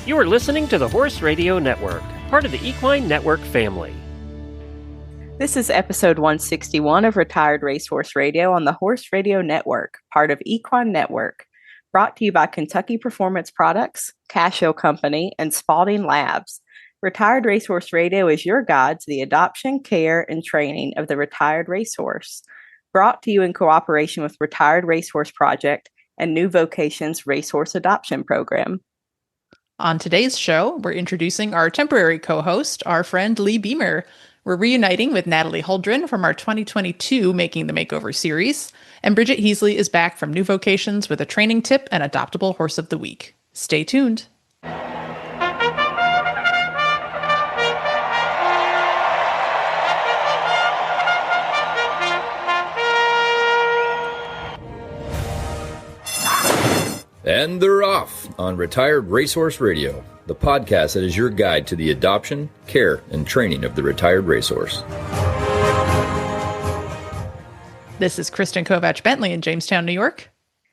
You are listening to the Horse Radio Network, part of the Equine Network family. This is episode 161 of Retired Racehorse Radio on the Horse Radio Network, part of Equine Network, brought to you by Kentucky Performance Products, Casio Company, and Spalding Labs. Retired Racehorse Radio is your guide to the adoption, care, and training of the retired racehorse. Brought to you in cooperation with Retired Racehorse Project and New Vocations Racehorse Adoption Program. On today's show, we're introducing our temporary co-host, our friend Leigh Beamer. We're reuniting with Natalie Holdren from our 2022 Making the Makeover series, and Bridget Heasley is back from New Vocations with a training tip and adoptable horse of the week. Stay tuned. And they're off on Retired Racehorse Radio, the podcast that is your guide to the adoption, care, and training of the retired racehorse. This is Kristen Kovach-Bentley in Jamestown, New York.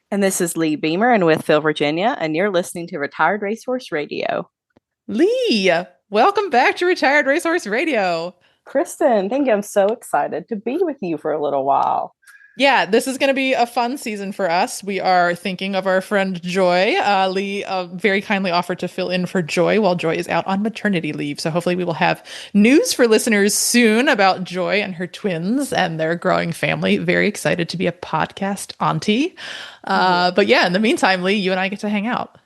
And this is Leigh Beamer in Wytheville, Virginia, and you're listening to Retired Racehorse Radio. Leigh, welcome back to Retired Racehorse Radio. Kristen, thank you. I'm so excited to be with you for a little while. Yeah, this is going to be a fun season for us. We are thinking of our friend Joy. Leigh very kindly offered to fill in for Joy while Joy is out on maternity leave. So hopefully we will have news for listeners soon about Joy and her twins and their growing family. Very excited to be a podcast auntie. But yeah, in the meantime, Leigh, you and I get to hang out.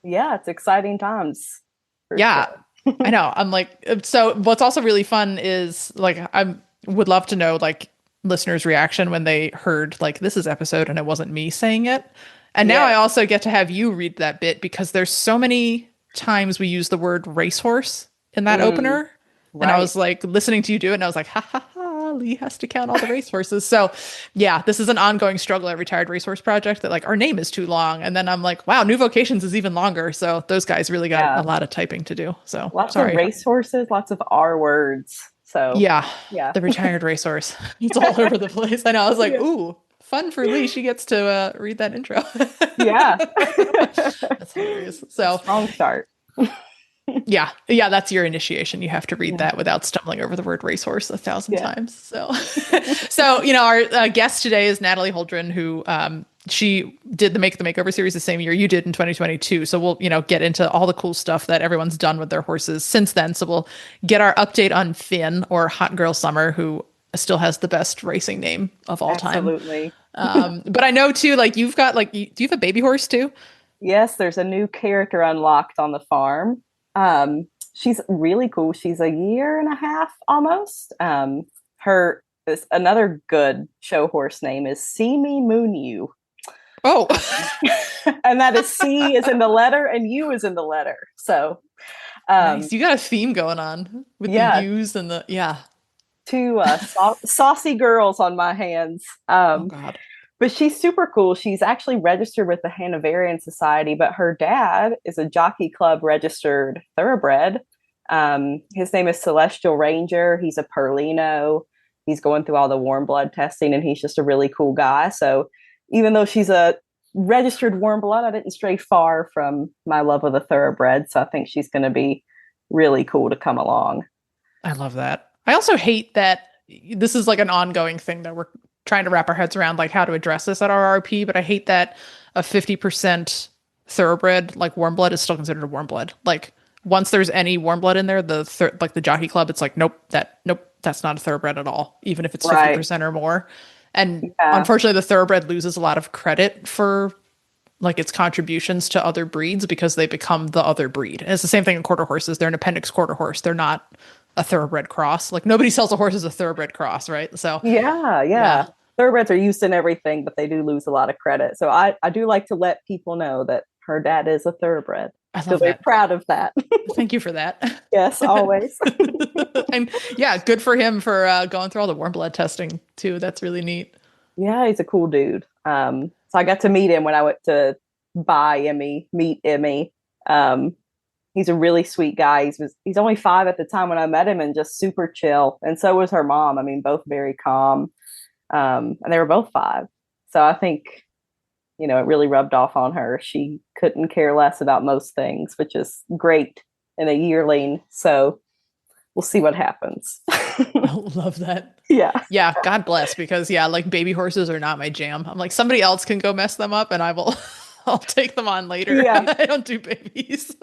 Yeah, it's exciting times. Yeah, sure. I know. I'm like, so what's also really fun is like, I would love to know like, listeners' reaction when they heard like this is episode and it wasn't me saying it. And now I also get to have you read that bit because there's so many times we use the word racehorse in that opener. Right. And I was like listening to you do it and I was like, ha ha ha, Leigh has to count all the racehorses. So yeah, this is an ongoing struggle at Retired Racehorse Project that like our name is too long. And then I'm like, wow, New Vocations is even longer. So those guys really got a lot of typing to do. So lots of racehorses, lots of R words. So yeah, the retired racehorse. It's all over the place. I know. I was like, ooh, fun for Leigh. She gets to read that intro. Yeah. That's hilarious. So strong start. yeah, that's your initiation. You have to read that without stumbling over the word racehorse 1,000 times. So, you know, our guest today is Natalie Holdren, who she did the Make the Makeover series the same year you did in 2022. So we'll, you know, get into all the cool stuff that everyone's done with their horses since then. So we'll get our update on Finn, or Hot Girl Summer, who still has the best racing name of all time. Absolutely. But I know too, like you've got like, do you have a baby horse too? Yes, there's a new character unlocked on the farm. She's really cool. She's a year and a half almost. Another good show horse name is See Me Moon You. Oh, and that is C is in the letter and U is in the letter. So, nice. You got a theme going on with the U's and the two saucy girls on my hands. Oh God. But she's super cool. She's actually registered with the Hanoverian Society, but her dad is a Jockey Club registered thoroughbred. His name is Celestial Ranger. He's a Perlino. He's going through all the warm blood testing, and he's just a really cool guy. So even though she's a registered warm blood, I didn't stray far from my love of the thoroughbred. So I think she's going to be really cool to come along. I love that. I also hate that this is like an ongoing thing that we're trying to wrap our heads around, like how to address this at RRP. But I hate that a 50% thoroughbred, like warm blood, is still considered a warm blood. Like once there's any warm blood in there, like the Jockey Club, it's like, nope, that's not a thoroughbred at all, even if it's 50% or more. And unfortunately, the thoroughbred loses a lot of credit for like its contributions to other breeds because they become the other breed. And it's the same thing in quarter horses. They're an appendix quarter horse. They're not a thoroughbred cross. Like nobody sells a horse as a thoroughbred cross, right? So yeah. Thoroughbreds are used in everything, but they do lose a lot of credit. So I do like to let people know that her dad is a thoroughbred. I love very proud of that. Thank you for that. Yes, always. And yeah, good for him for going through all the warm blood testing too. That's really neat. Yeah, he's a cool dude. So I got to meet him when I went to meet Emmy. He's a really sweet guy. He's only 5 at the time when I met him, and just super chill. And so was her mom. I mean, both very calm. And they were both 5. So I think it really rubbed off on her. She couldn't care less about most things, which is great in a yearling. So we'll see what happens. I love that. Yeah. Yeah. God bless, because like baby horses are not my jam. I'm like, somebody else can go mess them up and I'll take them on later. Yeah. I don't do babies.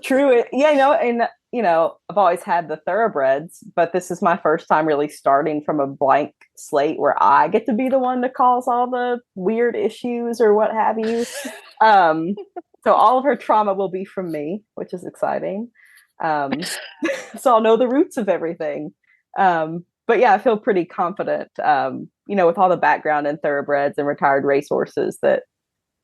True. And I've always had the thoroughbreds, but this is my first time really starting from a blank slate where I get to be the one to cause all the weird issues or what have you. So all of her trauma will be from me, which is exciting. So I'll know the roots of everything. But yeah, I feel pretty confident, with all the background in thoroughbreds and retired racehorses, that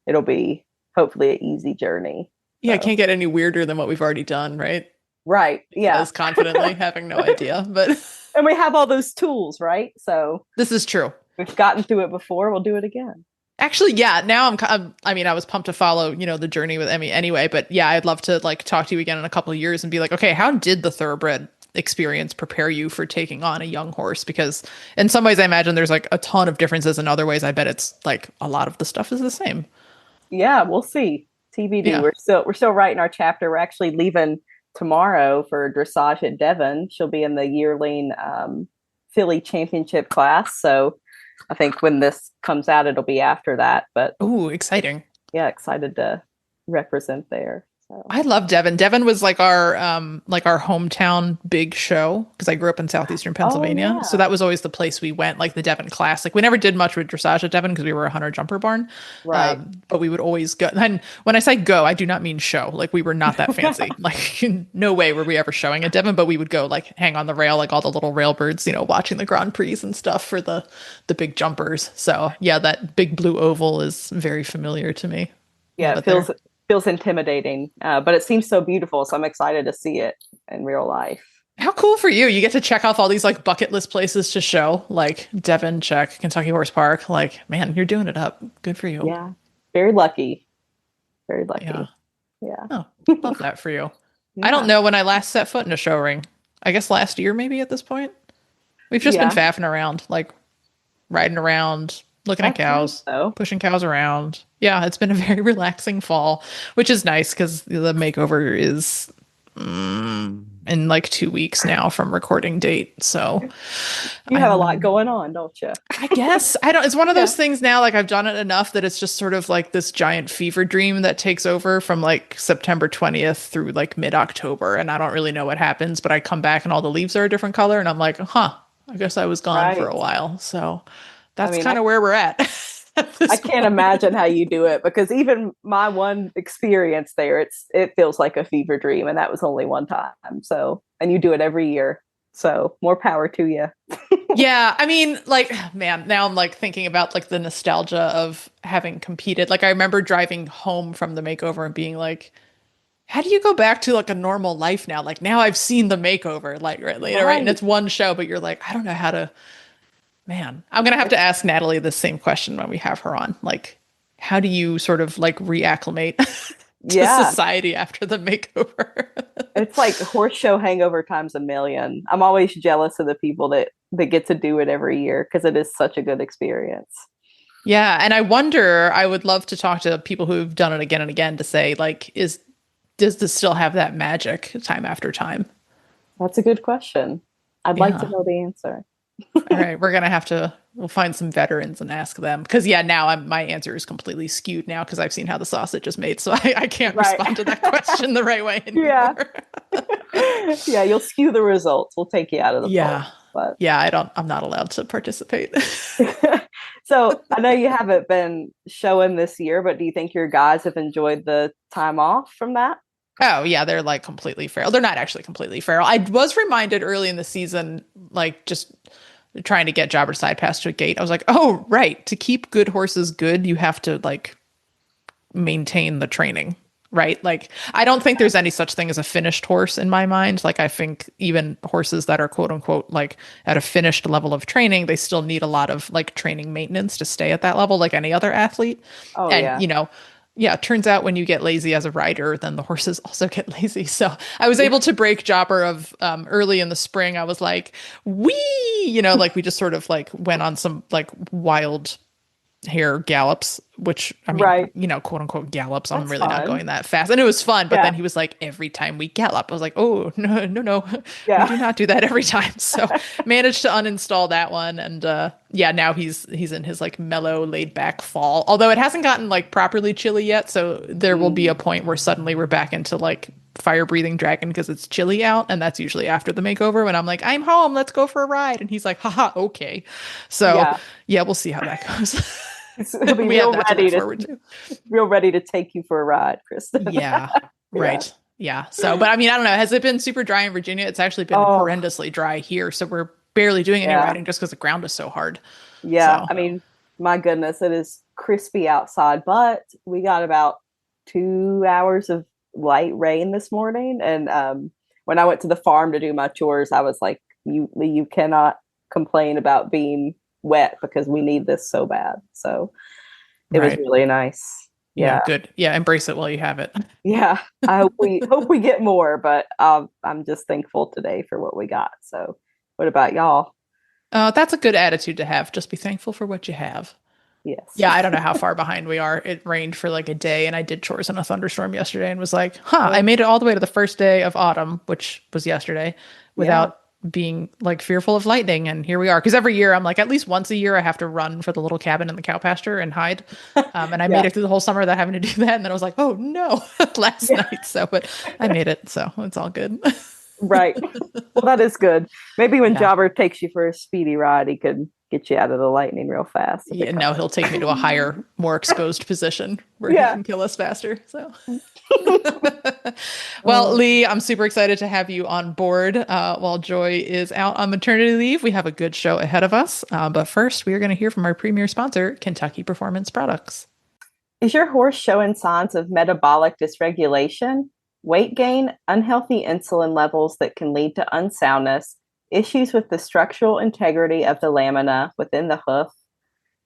it'll be hopefully an easy journey. Yeah, it can't get any weirder than what we've already done, right? Right. Yeah. As confidently, having no idea, but and we have all those tools, right? So this is true. We've gotten through it before. We'll do it again. Actually, yeah. Now I was pumped to follow, the journey with Emmy anyway. But yeah, I'd love to talk to you again in a couple of years and be like, okay, how did the thoroughbred experience prepare you for taking on a young horse? Because in some ways, I imagine there's a ton of differences. In other ways, I bet it's a lot of the stuff is the same. Yeah, we'll see. TBD. Yeah. We're still writing our chapter. We're actually leaving tomorrow for dressage at Devon. She'll be in the yearling filly championship class. So I think when this comes out, it'll be after that. But exciting! Yeah, excited to represent there. So. I love Devon. Devon was our hometown big show because I grew up in southeastern Pennsylvania. So that was always the place we went, the Devon Classic. We never did much with dressage at Devon because we were a hunter jumper barn. Right. But we would always go. And when I say go, I do not mean show. We were not that fancy. No way were we ever showing at Devon, but we would go hang on the rail, all the little railbirds, watching the Grand Prix and stuff for the big jumpers. So yeah, that big blue oval is very familiar to me. Yeah, it feels intimidating, but it seems so beautiful. So I'm excited to see it in real life. How cool for you. You get to check off all these bucket list places to show, Devon, check, Kentucky Horse Park. Man, you're doing it up. Good for you. Yeah. Very lucky. Very lucky. Yeah. Oh, love that for you. Yeah. I don't know when I last set foot in a show ring. I guess last year, maybe at this point. We've just been faffing around, riding around, looking at cows, pushing cows around. Yeah, it's been a very relaxing fall, which is nice because the makeover is in 2 weeks now from recording date. So you have a lot going on, don't you? I guess it's one of those things now. I've done it enough that it's just sort of this giant fever dream that takes over from September 20th through mid-October. And I don't really know what happens, but I come back and all the leaves are a different color. And I'm like, I guess I was gone for a while. So that's kind of where we're at. I can't imagine how you do it, because even my one experience there, it feels like a fever dream, and that was only one time. So, and you do it every year. So more power to you. Yeah. I mean, man, now I'm thinking about the nostalgia of having competed. I remember driving home from the makeover and being how do you go back to a normal life now? Now I've seen the makeover, right? And it's one show, but you're I don't know how to. Man, I'm going to have to ask Natalie the same question when we have her on. How do you sort of reacclimate to society after the makeover? It's horse show hangover times a million. I'm always jealous of the people that get to do it every year because it is such a good experience. Yeah. And I would love to talk to people who've done it again and again to say, does this still have that magic time after time? That's a good question. I'd like to know the answer. All right, we'll find some veterans and ask them, because now my answer is completely skewed now because I've seen how the sausage is made, so I can't respond to that question the right way anymore. Yeah, you'll skew the results. We'll take you out of the poll. But I'm not allowed to participate. So I know you haven't been showing this year, but do you think your guys have enjoyed the time off from that? Oh, yeah, they're completely feral. They're not actually completely feral. I was reminded early in the season, just trying to get jobber side pass to a gate. I was oh, right. To keep good horses good, you have to maintain the training, right? I don't think there's any such thing as a finished horse in my mind. I think even horses that are quote unquote, at a finished level of training, they still need a lot of training maintenance to stay at that level, like any other athlete. Oh, and, it turns out when you get lazy as a rider, then the horses also get lazy. So I was able to break jobber of early in the spring. I was wee, we just sort of went on some wild hare gallops, which I mean, Right. quote unquote gallops. I'm That's really not fun. going that fast. And it was fun, but Yeah. then he was like, every time we gallop, I was like, oh, no, we Yeah. do not do that every time. So managed to uninstall that one. And now he's in his like mellow, laid back fall. Although it hasn't gotten like properly chilly yet. So there will be a point where suddenly we're back into like fire breathing dragon because it's chilly out. And that's usually after the makeover when I'm like, I'm home, let's go for a ride. And he's like, haha, okay. So yeah, we'll see how that goes. He'll be real ready to take you for a ride, Kristen. Yeah, right. Yeah. So, but I mean, I don't know. Has it been super dry in Virginia? It's actually been horrendously dry here. So we're barely doing any riding just because the ground is so hard. Yeah. So. I mean, my goodness, it is crispy outside, but we got about 2 hours of light rain this morning. And when I went to the farm to do my chores, I was like, you cannot complain about being wet because we need this so bad. So it was really nice. Yeah, good. Yeah, embrace it while you have it. Yeah, I hope we get more, but I'm just thankful today for what we got. So what about y'all? That's a good attitude to have. Just be thankful for what you have. Yes. Yeah, I don't know how far behind we are. It rained for like a day and I did chores in a thunderstorm yesterday and was like, I made it all the way to the first day of autumn, which was yesterday, without being like fearful of lightning. And here we are. Because every year I'm like, at least once a year, I have to run for the little cabin in the cow pasture and hide. And I made it through the whole summer without having to do that. And then I was like, oh no, last night. So, but I made it. So it's all good. Right. Well, that is good. Maybe when Jobber takes you for a speedy ride, he could get you out of the lightning real fast. Yeah, no, he'll take me to a higher, more exposed position where he can kill us faster. So, well, Leigh, I'm super excited to have you on board. While Joy is out on maternity leave, we have a good show ahead of us. But first, we are going to hear from our premier sponsor, Kentucky Performance Products. Is your horse showing signs of metabolic dysregulation, weight gain, unhealthy insulin levels that can lead to unsoundness, issues with the structural integrity of the lamina within the hoof?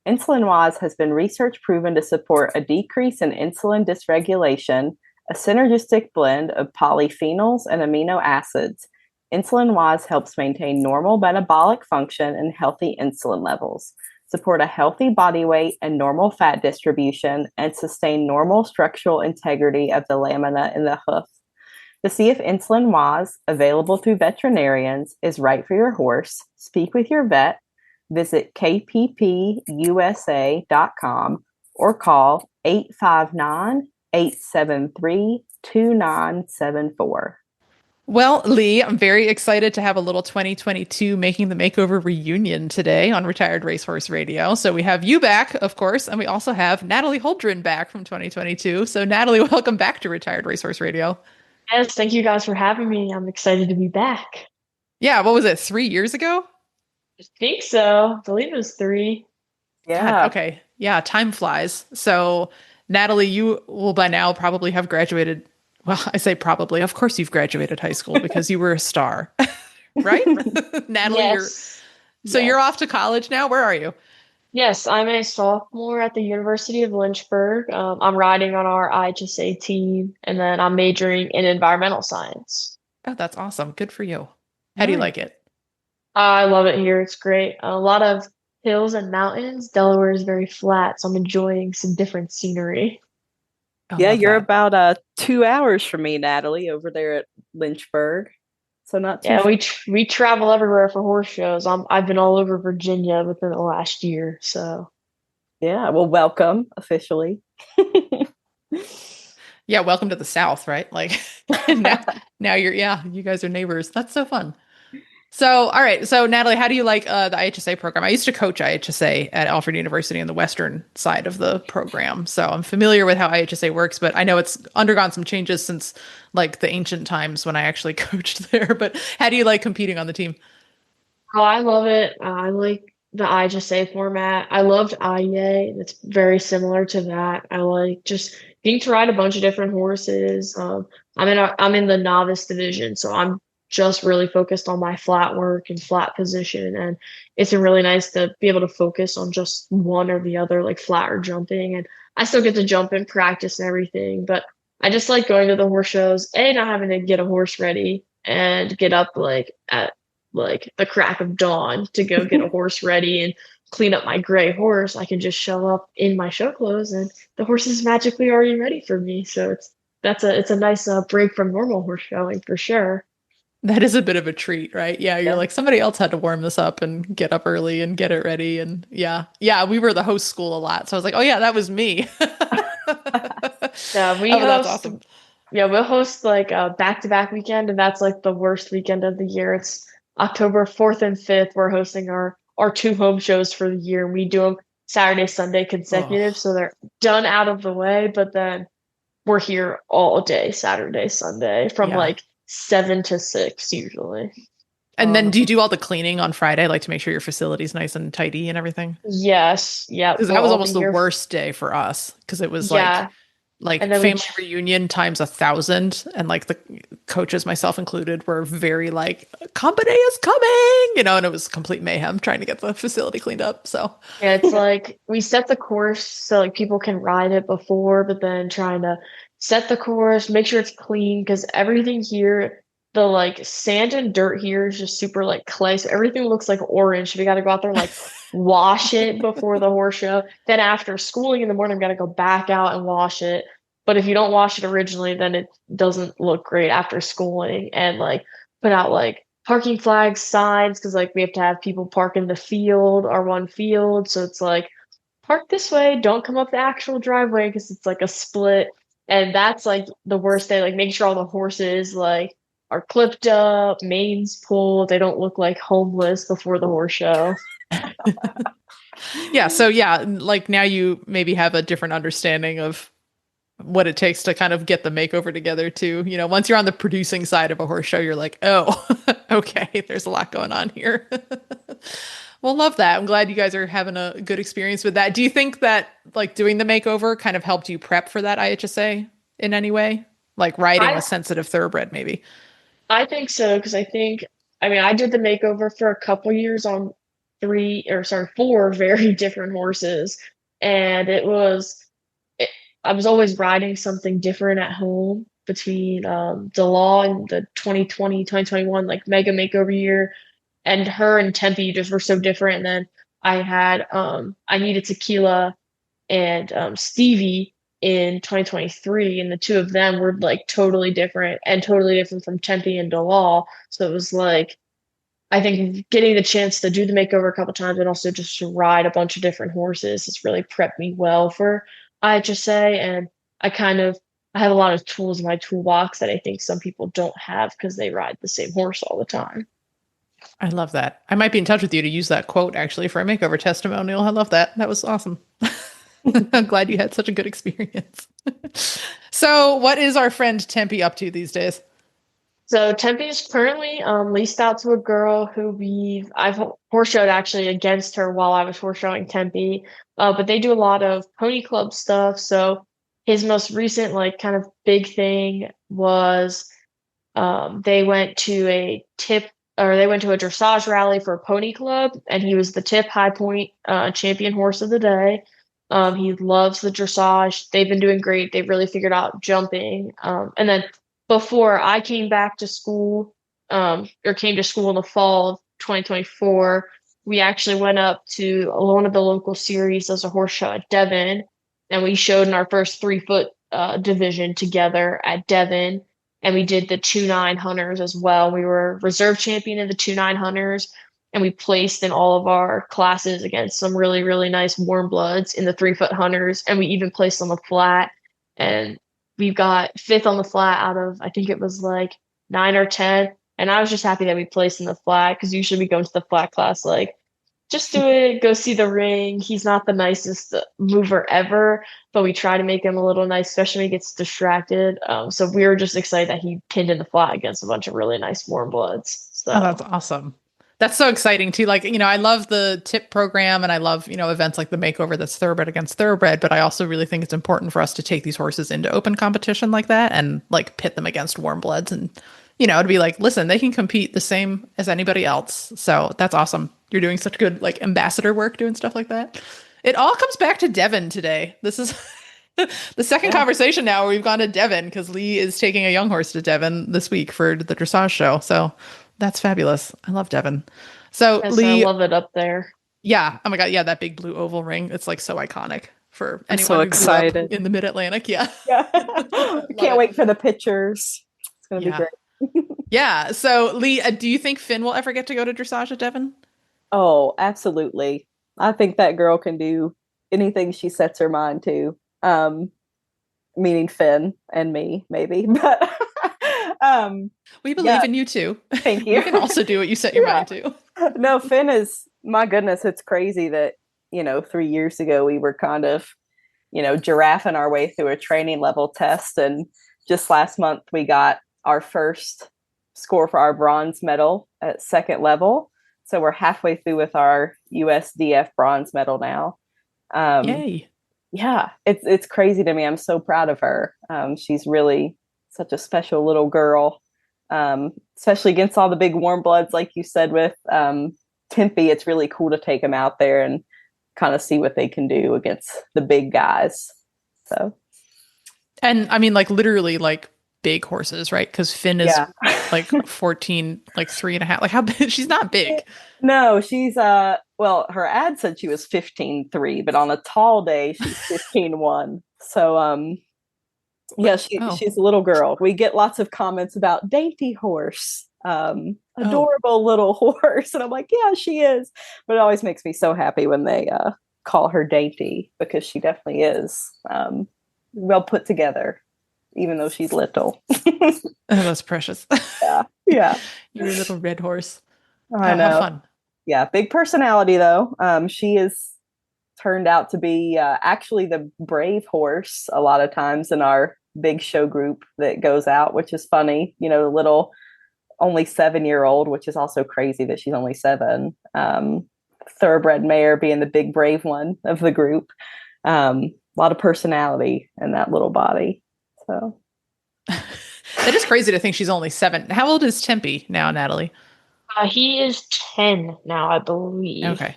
Insulin Wise has been research proven to support a decrease in insulin dysregulation, a synergistic blend of polyphenols and amino acids. Insulin Wise helps maintain normal metabolic function and healthy insulin levels, support a healthy body weight and normal fat distribution, and sustain normal structural integrity of the lamina in the hoof. To see if Insulin Wise, available through veterinarians, is right for your horse, speak with your vet, visit kppusa.com, or call 859-873-2974. Well, Leigh, I'm very excited to have a little 2022 Making the Makeover reunion today on Retired Racehorse Radio. So we have you back, of course, and we also have Natalie Holdren back from 2022. So Natalie, welcome back to Retired Racehorse Radio. Yes, thank you guys for having me. I'm excited to be back. Yeah, what was it, 3 years ago? I think so. I believe it was 3. Yeah. God, okay. Yeah, time flies. So, Natalie, you will by now probably have graduated. Well, I say probably. Of course you've graduated high school because you were a star. Right? Natalie, yes. You're off to college now? Where are you? Yes, I'm a sophomore at the University of Lynchburg. I'm riding on our IHSA team, and then I'm majoring in environmental science. Oh, that's awesome. Good for you. How do you like it? I love it here. It's great. A lot of hills and mountains. Delaware is very flat, so I'm enjoying some different scenery. Yeah, you're about 2 hours from me, Natalie, over there at Lynchburg. So not too far. we travel everywhere for horse shows. I've been all over Virginia within the last year. So yeah, well, welcome officially. Yeah, welcome to the South, right? Like now you guys are neighbors. That's so fun. So, all right. So, Natalie, how do you like the IHSA program? I used to coach IHSA at Alfred University on the western side of the program. So I'm familiar with how IHSA works, but I know it's undergone some changes since like the ancient times when I actually coached there. But how do you like competing on the team? Oh, I love it. I like the IHSA format. I loved IEA, and it's very similar to that. I like just getting to ride a bunch of different horses. I'm in the novice division, so I'm just really focused on my flat work and flat position. And it's been really nice to be able to focus on just one or the other, like flat or jumping. And I still get to jump in practice and everything, but I just like going to the horse shows and not having to get a horse ready and get up like at like the crack of dawn to go get a horse ready and clean up my gray horse, I can just show up in my show clothes and the horse is magically already ready for me. So it's a nice break from normal horse showing for sure. That is a bit of a treat, right? Yeah, you're Yeah. like somebody else had to warm this up and get up early and get it ready. And yeah, we were the host school a lot. So I was like, oh yeah, that was me. Yeah, we Oh, host. that's awesome. Yeah, we'll host like a back-to-back weekend, and that's like the worst weekend of the year. It's October 4th and 5th. We're hosting our two home shows for the year. We do them Saturday, Sunday consecutive, so they're done out of the way, but then we're here all day, Saturday, Sunday, from Yeah. like 7 to 6 usually. And then do you do all the cleaning on Friday, like to make sure your facility's nice and tidy and everything? Yes, yeah. Because that was almost the worst day for us, because it was like And then family reunion times 1,000, and like the coaches, myself included, were very like, company is coming, and it was complete mayhem trying to get the facility cleaned up. So yeah, it's like we set the course so like people can ride it before, but then trying to set the course, make sure it's clean because everything here, the like sand and dirt here is just super like clay. So everything looks like orange. We got to go out there and like wash it before the horse show. Then after schooling in the morning, we got to go back out and wash it. But if you don't wash it originally, then it doesn't look great after schooling. And like put out like parking flags, signs, because like we have to have people park in the field, our one field. So it's like park this way, don't come up the actual driveway because it's like a split. And that's like the worst day, like making sure all the horses like are clipped up, manes pulled, they don't look like homeless before the horse show. yeah, so yeah, like now you maybe have a different understanding of what it takes to kind of get the makeover together too. Once you're on the producing side of a horse show, you're like, oh, okay, there's a lot going on here. Well, love that. I'm glad you guys are having a good experience with that. Do you think that like doing the makeover kind of helped you prep for that IHSA in any way? Like riding a sensitive thoroughbred, maybe? I think so, because I did the makeover for a couple years on 4 very different horses. And I was always riding something different at home between the Law and the 2020, 2021, like mega makeover year. And her and Tempe just were so different. And then I had, I needed Tequila and Stevie in 2023, and the two of them were like totally different from Tempe and DeLaw. So it was like, I think getting the chance to do the makeover a couple times and also just to ride a bunch of different horses has really prepped me well for IHSA. And I have a lot of tools in my toolbox that I think some people don't have because they ride the same horse all the time. I love that. I might be in touch with you to use that quote actually for a makeover testimonial. I love that. That was awesome. I'm glad you had such a good experience. So what is our friend Tempe up to these days? So Tempe is currently leased out to a girl who I've horse showed actually against her while I was horse showing Tempe. But they do a lot of pony club stuff. So his most recent like kind of big thing was they went to a dressage rally for a pony club, and he was the tip high point champion horse of the day. He loves the dressage. They've been doing great. They've really figured out jumping. And then before I came back to school, came to school in the fall of 2024, we actually went up to one of the local series as a horse show at Devon, and we showed in our first 3-foot division together at Devon. And we did the 2-9 hunters as well. We were reserve champion in the 2-9 hunters, and we placed in all of our classes against some really, really nice warm bloods in the 3-foot hunters. And we even placed on the flat, and we got 5th on the flat out of, I think it was like 9 or 10. And I was just happy that we placed in the flat, because usually we go into the flat class like, just do it, go see the ring. He's not the nicest mover ever, but we try to make him a little nice, especially when he gets distracted. So we were just excited that he pinned in the flat against a bunch of really nice warm bloods. So. Oh, that's awesome. That's so exciting too. Like, I love the tip program, and I love, events like the makeover that's thoroughbred against thoroughbred, but I also really think it's important for us to take these horses into open competition like that and like pit them against warm bloods and, to be like, listen, they can compete the same as anybody else. So that's awesome. You're doing such good like ambassador work doing stuff like that. It all comes back to Devon today. This is the second conversation now where we've gone to Devon, because Leigh is taking a young horse to Devon this week for the dressage show. So that's fabulous. I love Devon. So yes, Leigh, I love it up there. Yeah. Oh my God. Yeah. That big blue oval ring. It's like so iconic for I'm anyone so who grew up excited. in the Mid-Atlantic. Yeah. Yeah. Love Can't it. wait for the pictures. It's going to be Yeah. great. Yeah. So Leigh, do you think Finn will ever get to go to dressage at Devon? Oh, absolutely. I think that girl can do anything she sets her mind to. Meaning Finn and me, maybe. But We yeah, believe in you too. thank you. You can also do what you set your Yeah. mind to. No, Finn is, my goodness, it's crazy that, 3 years ago we were kind of, giraffing our way through a training level test. And just last month we got our first score for our bronze medal at second level. So we're halfway through with our USDF bronze medal now. Yay. Yeah, it's crazy to me. I'm so proud of her. She's really such a special little girl, especially against all the big warm bloods, like you said with Tempe. It's really cool to take them out there and kind of see what they can do against the big guys. So, And I mean, like literally like big horses, right? Because Finn is like 14, like 3.5. Like how big? She's not big. No, she's well, her ad said she was 15.3, but on a tall day she's 15.1. So yeah, she's a little girl. We get lots of comments about dainty horse, adorable little horse, and I'm like, yeah, she is. But it always makes me so happy when they call her dainty, because she definitely is well put together, even though she's little. Oh, that's precious. Yeah. Your little red horse. I know. How fun. Yeah, big personality though. She is turned out to be actually the brave horse a lot of times in our big show group that goes out, which is funny. The little only 7-year-old, which is also crazy that she's only 7. Thoroughbred mare being the big brave one of the group. A lot of personality in that little body. So that is crazy to think she's only 7. How old is Tempe now, Natalie? He is 10 now, I believe. Okay.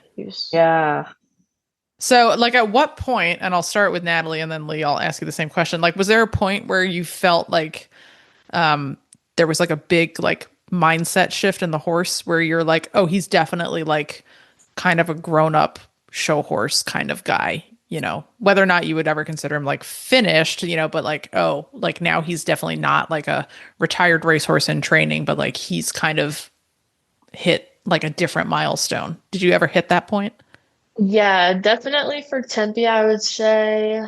Yeah. So, like, at what point, and I'll start with Natalie and then Leigh, I'll ask you the same question. Like, was there a point where you felt like there was like a big like mindset shift in the horse where you're like, oh, he's definitely like kind of a grown up show horse kind of guy, whether or not you would ever consider him like finished, but like, oh, like now he's definitely not like a retired racehorse in training, but like he's kind of hit like a different milestone. Did you ever hit that point? Yeah, definitely for Tempe, I would say.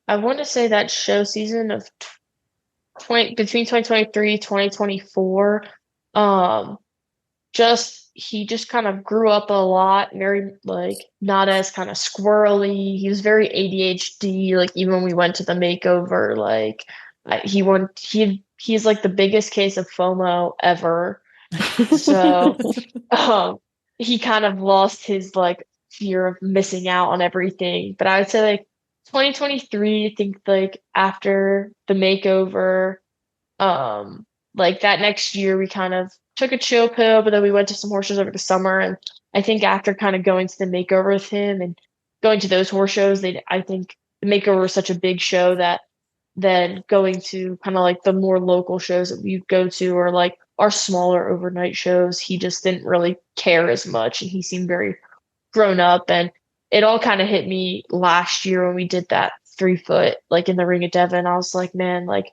I want to say that show season of between 2023 2024. He just kind of grew up a lot, very like not as kind of squirrely. He was very ADHD. Like even when we went to the makeover, like he's like the biggest case of FOMO ever. So he kind of lost his like fear of missing out on everything. But I would say like 2023, I think like after the makeover, like that next year we kind of took a chill pill, but then we went to some horse shows over the summer. And I think after kind of going to the makeover with him and going to those horse shows, I think the makeover was such a big show that then going to kind of like the more local shows that we go to, or like our smaller overnight shows, he just didn't really care as much, and he seemed very grown up. And it all kind of hit me last year when we did that 3-foot like in the ring at Devon. I was like, man, like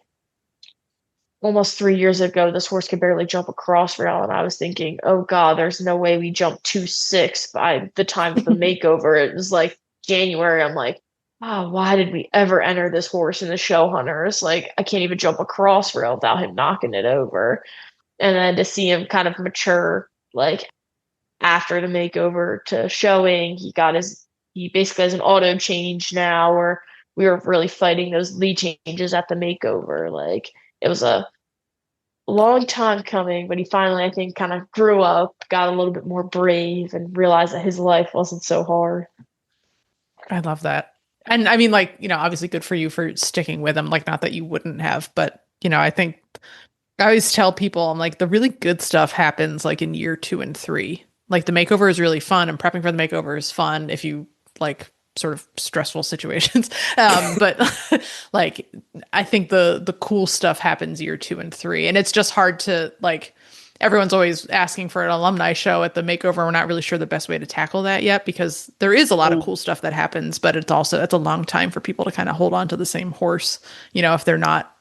almost 3 years ago this horse could barely jump a cross rail, and I was thinking, oh god, there's no way we jump 2.6 by the time of the makeover. It was like January. I'm like, oh, why did we ever enter this horse in the show hunters? Like I can't even jump a cross rail without him knocking it over. And then to see him kind of mature, like after the makeover to showing, he basically has an auto change now, where we were really fighting those lead changes at the makeover. Like it was a long time coming, but he finally, I think, kind of grew up, got a little bit more brave, and realized that his life wasn't so hard. I love that. And I mean, like, obviously good for you for sticking with him. Like, not that you wouldn't have, but, I think I always tell people, I'm like, the really good stuff happens like in year 2 and 3. Like the makeover is really fun, and prepping for the makeover is fun if you like sort of stressful situations. But like, I think the cool stuff happens year 2 and 3, and it's just hard to like everyone's always asking for an alumni show at the makeover. We're not really sure the best way to tackle that yet, because there is a lot of cool stuff that happens, but it's a long time for people to kind of hold on to the same horse, if they're not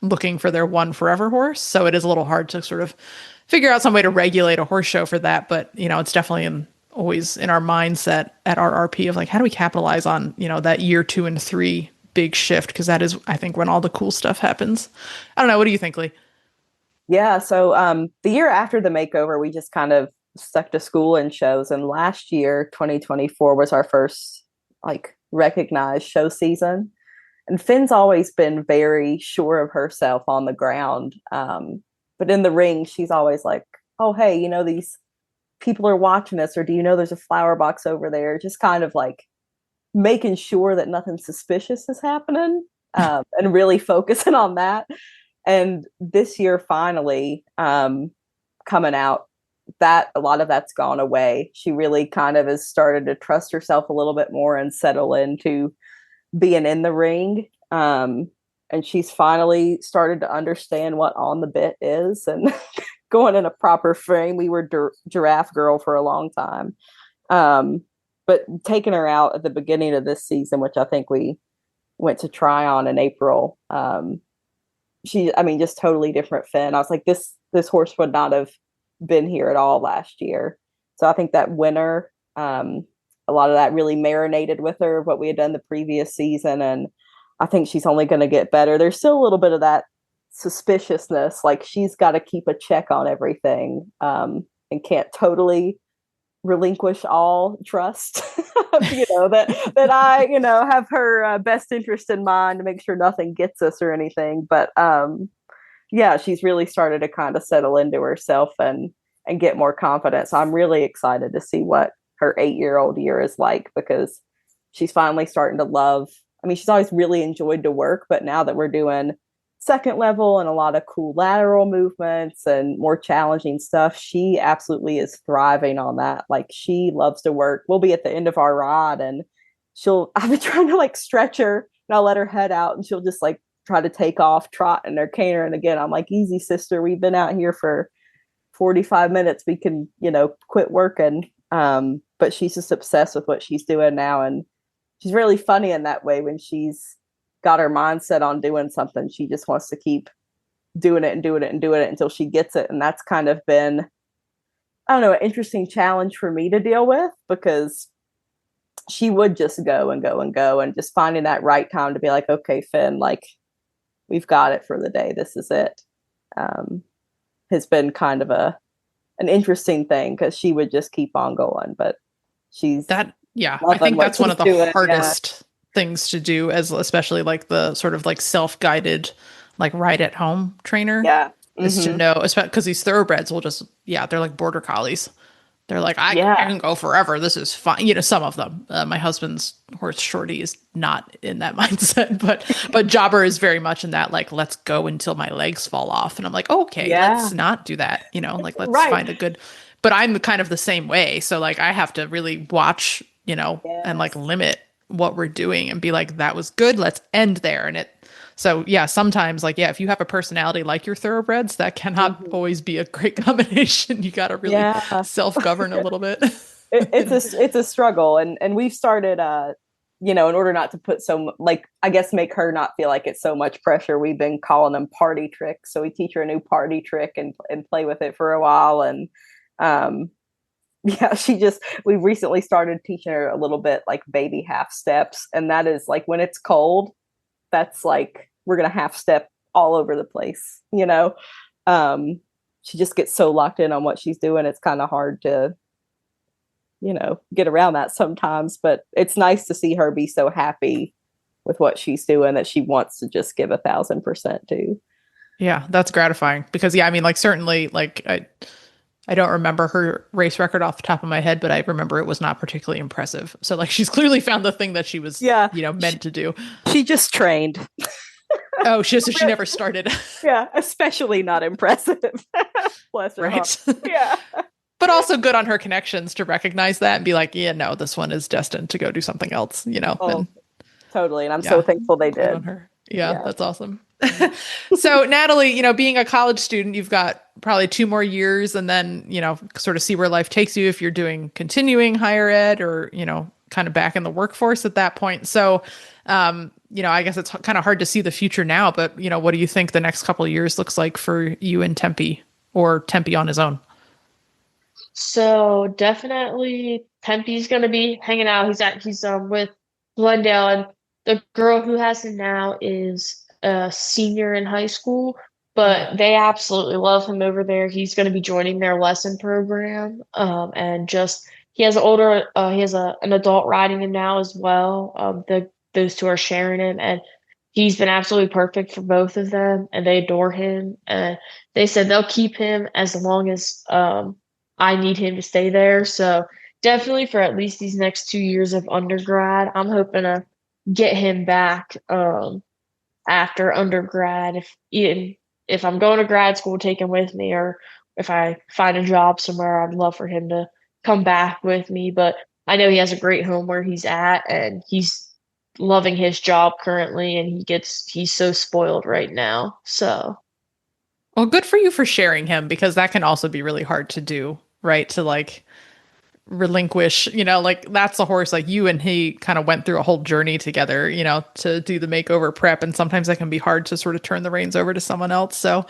looking for their one forever horse. So it is a little hard to sort of figure out some way to regulate a horse show for that. But, it's definitely always in our mindset at our RP of like, how do we capitalize on, that year 2 and 3 big shift? Because that is, I think, when all the cool stuff happens. I don't know. What do you think, Leigh? Yeah. So the year after the makeover, we just kind of stuck to school and shows. And last year, 2024, was our first recognized show season. And Finn's always been very sure of herself on the ground. But in the ring, she's always like, oh, hey, these people are watching us, or do you know there's a flower box over there? Just kind of like making sure that nothing suspicious is happening, and really focusing on that. And this year, finally, coming out, that a lot of that's gone away. She really kind of has started to trust herself a little bit more and settle into being in the ring. And she's finally started to understand what on the bit is and going in a proper frame. We were giraffe girl for a long time. But taking her out at the beginning of this season, which I think we went to try on in April, just totally different Finn. I was like, this horse would not have been here at all last year. So I think that winter, a lot of that really marinated with her, what we had done the previous season. And I think she's only going to get better. There's still a little bit of that suspiciousness. Like, she's got to keep a check on everything, and can't totally relinquish all trust, that I, have her best interest in mind to make sure nothing gets us or anything. But she's really started to kind of settle into herself and get more confidence. I'm really excited to see what her 8-year-old year is like, because she's finally starting to love. She's always really enjoyed to work, but now that we're doing second level and a lot of cool lateral movements and more challenging stuff, she absolutely is thriving on that. Like, she loves to work. We'll be at the end of our rod and I've been trying to stretch her, and I'll let her head out, and she'll just try to take off trot in her canter. And again, I'm like, easy, sister, we've been out here for 45 minutes. We can, quit working. But she's just obsessed with what she's doing now. And she's really funny in that way. When she's got her mindset on doing something, she just wants to keep doing it and doing it and doing it until she gets it. And that's kind of been, I don't know, an interesting challenge for me to deal with, because she would just go and go and go, and just finding that right time to be like, okay, Finn, we've got it for the day. This is it. Has been kind of an interesting thing, because she would just keep on going, but she's that. Yeah, I think that's one of the hardest things to do, as especially the sort of self-guided, ride at home trainer. Yeah. Is to know, especially because these thoroughbreds will just, they're like border collies. They're like, I can go forever. This is fine. Some of them. My husband's horse Shorty is not in that mindset, but Jobber is very much in that, let's go until my legs fall off. And I'm like, okay, let's not do that. Let's find a good, but I'm kind of the same way. So I have to really watch, and limit what we're doing and be like, that was good. Let's end there. So sometimes if you have a personality like your thoroughbreds, that cannot always be a great combination. You got to really self-govern a little bit. It's a struggle. And we've started, in order not to put make her not feel like it's so much pressure, we've been calling them party tricks. So we teach her a new party trick and play with it for a while. And, we recently started teaching her a little bit baby half steps. And that is when it's cold, that's we're going to half step all over the place. She just gets so locked in on what she's doing. It's kind of hard to, get around that sometimes, but it's nice to see her be so happy with what she's doing that she wants to just give 1,000% to. Yeah, that's gratifying, because certainly I don't remember her race record off the top of my head, but I remember it was not particularly impressive. So she's clearly found the thing that she was, meant to do. She just trained. Oh, so she never started. Yeah, especially not impressive. Bless her heart. Yeah. But also good on her connections to recognize that and be like, this one is destined to go do something else, Totally. And I'm so thankful they did. Yeah, that's awesome. So Natalie, being a college student, you've got probably 2 more years and then, sort of see where life takes you if you're doing continuing higher ed or, kind of back in the workforce at that point. So, I guess it's kind of hard to see the future now, but, what do you think the next couple of years looks like for you and Tempe or Tempe on his own? So definitely Tempe's gonna be hanging out. He's with Glendale, and the girl who has him now is a senior in high school, but they absolutely love him over there. He's gonna be joining their lesson program. And just he has an adult riding him now as well. Those two are sharing him, and he's been absolutely perfect for both of them, and they adore him. And they said they'll keep him as long as I need him to stay there. So definitely for at least these next 2 years of undergrad, I'm hoping to get him back after undergrad. If I'm going to grad school, take him with me, or if I find a job somewhere, I'd love for him to come back with me. But I know he has a great home where he's at, and he's loving his job currently, and he's so spoiled right now. So Well, good for you for sharing him, because that can also be really hard to do, right? To like relinquish, like that's a horse, like you and he kind of went through a whole journey together, to do the makeover prep. And sometimes that can be hard to sort of turn the reins over to someone else. So,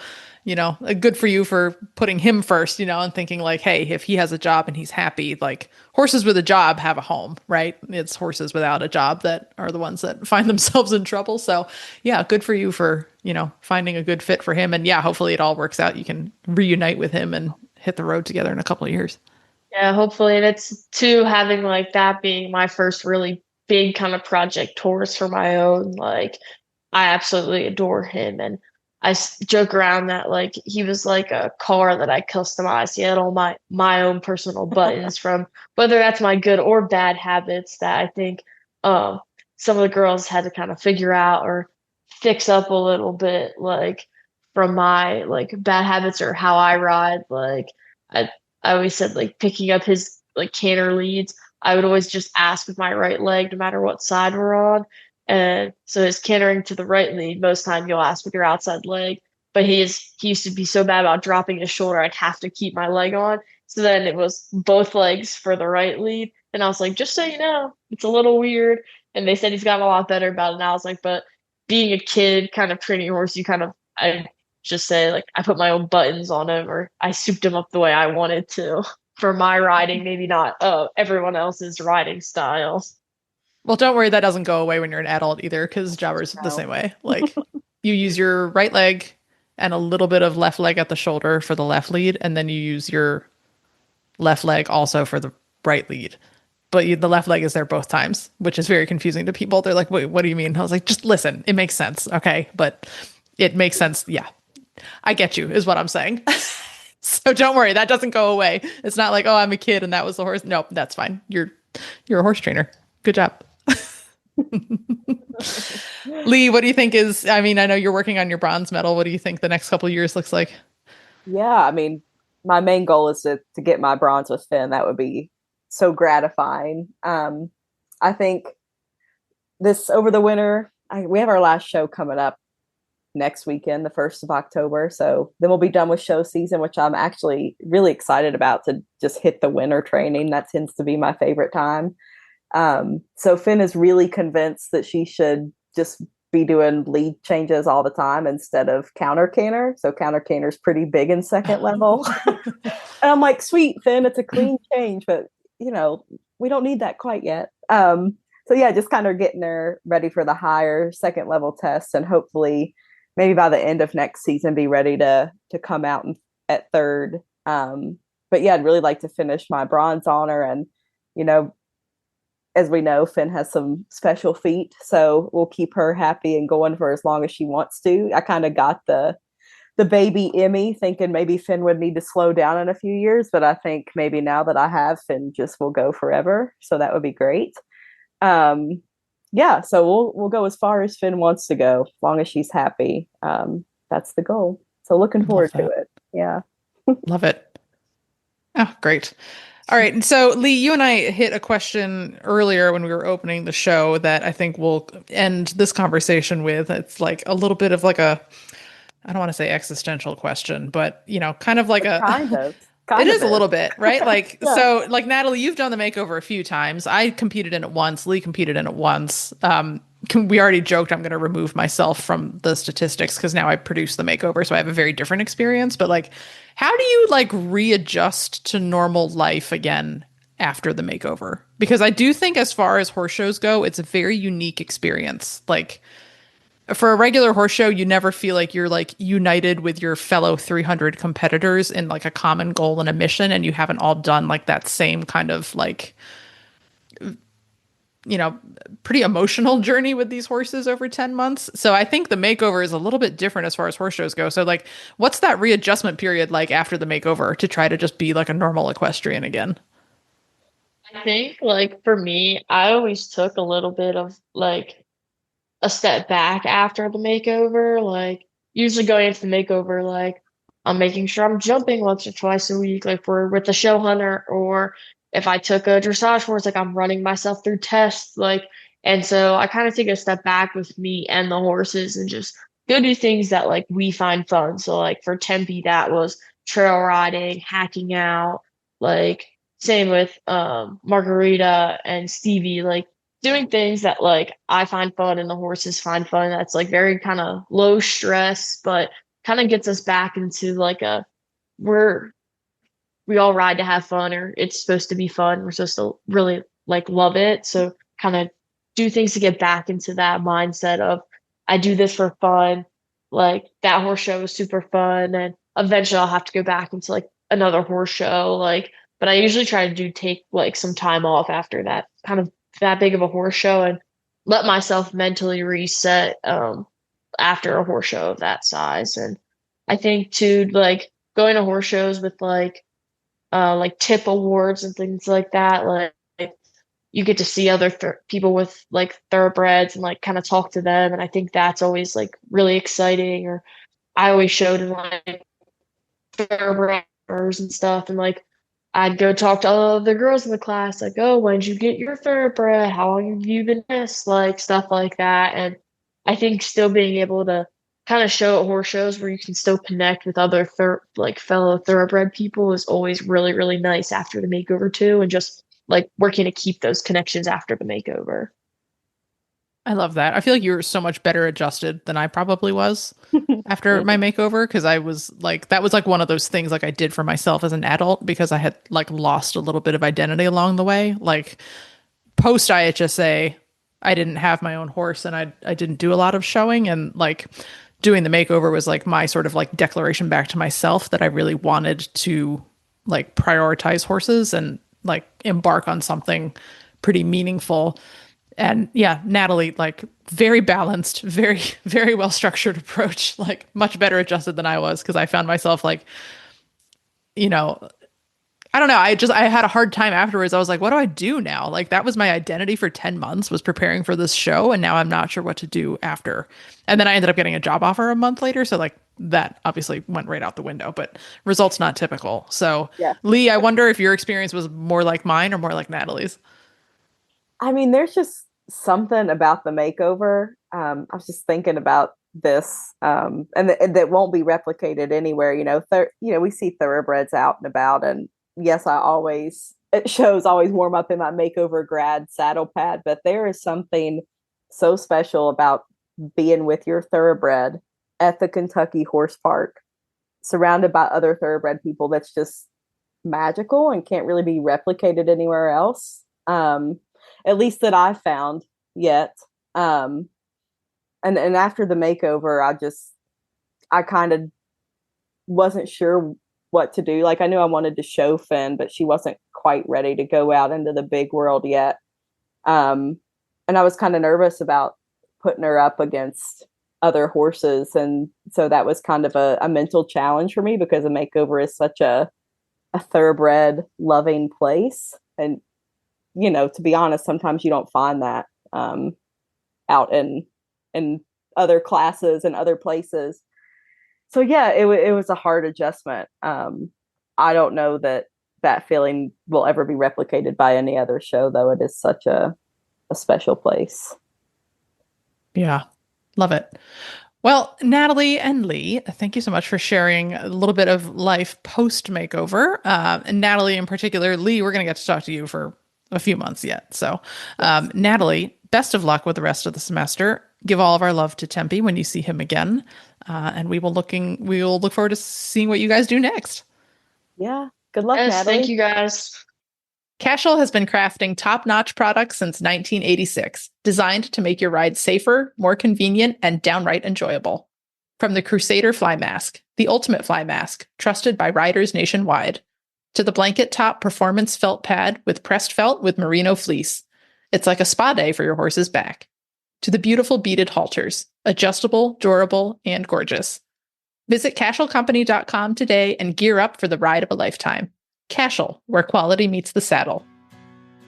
good for you for putting him first, and thinking like, hey, if he has a job and he's happy, like horses with a job have a home, right? It's horses without a job that are the ones that find themselves in trouble. So yeah, good for you for, finding a good fit for him. And yeah, hopefully it all works out. You can reunite with him and hit the road together in a couple of years. yeah, hopefully. And it's too having like that being my first really big kind of project tours for my own. Like I absolutely adore him, and joke around that like he was like a car that I customized. He had all my own personal buttons from whether that's my good or bad habits that I think some of the girls had to kind of figure out or fix up a little bit, like from my like bad habits or how I ride. Like I I always said like picking up his like canter leads, I would always just ask with my right leg no matter what side we're on. And so his cantering to the right lead, most time you'll ask with your outside leg. But he used to be so bad about dropping his shoulder, I'd have to keep my leg on. So then it was both legs for the right lead. And I was like, just so you know, it's a little weird. And they said he's gotten a lot better about it. And I was like, but being a kid kind of training a horse, I just say like I put my own buttons on him, or I souped him up the way I wanted to for my riding, maybe not everyone else's riding style. Well, don't worry, that doesn't go away when you're an adult either, because jobbers the same way. Like you use your right leg and a little bit of left leg at the shoulder for the left lead, and then you use your left leg also for the right lead. But the left leg is there both times, which is very confusing to people. They're like, wait, what do you mean? I was like, just listen, it makes sense. Okay. But it makes sense. Yeah. I get you is what I'm saying. So don't worry, that doesn't go away. It's not like, oh, I'm a kid and that was the horse. No, that's fine. You're a horse trainer. Good job. Leigh, what do you think I know you're working on your bronze medal. What do you think the next couple of years looks like? Yeah, I mean, my main goal is to get my bronze with Finn. That would be so gratifying. I think this over the winter, we have our last show coming up next weekend, the 1st of October. So then we'll be done with show season, which I'm actually really excited about, to just hit the winter training. That tends to be my favorite time. So Finn is really convinced that she should just be doing lead changes all the time instead of counter canter. So counter canter is pretty big in second level. And I'm like, sweet Finn, it's a clean change, but we don't need that quite yet. So yeah, just kind of getting her ready for the higher second level tests, and hopefully maybe by the end of next season be ready to come out at third. But yeah, I'd really like to finish my bronze on her. And, as we know, Finn has some special feet, so we'll keep her happy and going for as long as she wants to. I kind of got the baby Emmy thinking maybe Finn would need to slow down in a few years, but I think maybe now that I have, Finn just will go forever. So that would be great. Yeah, so we'll go as far as Finn wants to go, as long as she's happy. That's the goal. So looking forward to it. Yeah. Love it. Oh, great. All right. And so, Leigh, you and I hit a question earlier when we were opening the show that I think we'll end this conversation with. It's like a little bit of like I don't want to say existential question, but kind of like Kind of. It Kind is of a little bit, right? Like, Yeah. so like Natalie, you've done the makeover a few times. I competed in it once. Leigh competed in it once. We already joked I'm going to remove myself from the statistics because now I produce the makeover, so I have a very different experience. But like, how do you like readjust to normal life again after the makeover? Because I do think as far as horse shows go, it's a very unique experience. Like, for a regular horse show, you never feel like you're like united with your fellow 300 competitors in like a common goal and a mission, and you haven't all done like that same kind of like pretty emotional journey with these horses over 10 months. So I think the makeover is a little bit different as far as horse shows go. So like, what's that readjustment period like after the makeover to try to just be like a normal equestrian again? I think like for me, I always took a little bit of like a step back after the makeover. Like usually going into the makeover, like I'm making sure I'm jumping once or twice a week, like we're with the show hunter, or if I took a dressage horse, like I'm running myself through tests, like and so I kind of take a step back with me and the horses and just go do things that like we find fun. So like for Tempe, that was trail riding, hacking out, like same with Margarita and Stevie, like doing things that like I find fun and the horses find fun. That's like very kind of low stress, but kind of gets us back into like we're we all ride to have fun, or it's supposed to be fun. We're supposed to really like love it. So kind of do things to get back into that mindset of I do this for fun. Like that horse show was super fun, and eventually I'll have to go back into like another horse show. Like, but I usually try to take like some time off after that kind of that big of a horse show and let myself mentally reset after a horse show of that size. And I think too, like going to horse shows with like tip awards and things like that, like you get to see other people with like thoroughbreds and like kind of talk to them, and I think that's always like really exciting. Or I always showed in like thoroughbreds and stuff, and like I'd go talk to all of the girls in the class, like, oh, when did you get your thoroughbred? How long have you been this? Like stuff like that. And I think still being able to kind of show at horse shows where you can still connect with other like fellow thoroughbred people is always really, really nice after the makeover too. And just like working to keep those connections after the makeover. I love that. I feel like you're so much better adjusted than I probably was after my makeover, because I was like, that was like one of those things like I did for myself as an adult because I had like lost a little bit of identity along the way. Like post IHSA, I didn't have my own horse and I didn't do a lot of showing, and like doing the makeover was like my sort of like declaration back to myself that I really wanted to like prioritize horses and like embark on something pretty meaningful. And yeah, Natalie, like very balanced, very, very well structured approach, like much better adjusted than I was, because I found myself like, I don't know. I had a hard time afterwards. I was like, what do I do now? Like that was my identity for 10 months, was preparing for this show. And now I'm not sure what to do after. And then I ended up getting a job offer a month later. So like that obviously went right out the window, but results not typical. So Yeah. Leigh, I wonder if your experience was more like mine or more like Natalie's. I mean, there's just something about the makeover. I was just thinking about this, and that won't be replicated anywhere. We see thoroughbreds out and about, and yes, it shows always warm up in my makeover grad saddle pad, but there is something so special about being with your thoroughbred at the Kentucky Horse Park, surrounded by other thoroughbred people. That's just magical and can't really be replicated anywhere else. At least that I found yet. And after the makeover, I kind of wasn't sure what to do. Like I knew I wanted to show Finn, but she wasn't quite ready to go out into the big world yet. And I was kind of nervous about putting her up against other horses. And so that was kind of a mental challenge for me, because a makeover is such a thoroughbred loving place. And to be honest, sometimes you don't find that out in other classes and other places. So yeah, it was a hard adjustment. I don't know that that feeling will ever be replicated by any other show, though. It is such a special place. Yeah, love it. Well, Natalie and Leigh, thank you so much for sharing a little bit of life post makeover. And Natalie in particular, Leigh, we're going to get to talk to you for a few months yet. So, Natalie, best of luck with the rest of the semester. Give all of our love to Tempe when you see him again, and we will look forward to seeing what you guys do next. Yeah, good luck, Yes, Natalie. thank you guys. Cashel has been crafting top-notch products since 1986, designed to make your ride safer, more convenient, and downright enjoyable. From the Crusader Fly Mask, the ultimate fly mask, trusted by riders nationwide, to the blanket top performance felt pad with pressed felt with merino fleece. It's like a spa day for your horse's back. To the beautiful beaded halters, adjustable, durable, and gorgeous. Visit CashelCompany.com today and gear up for the ride of a lifetime. Cashel, where quality meets the saddle.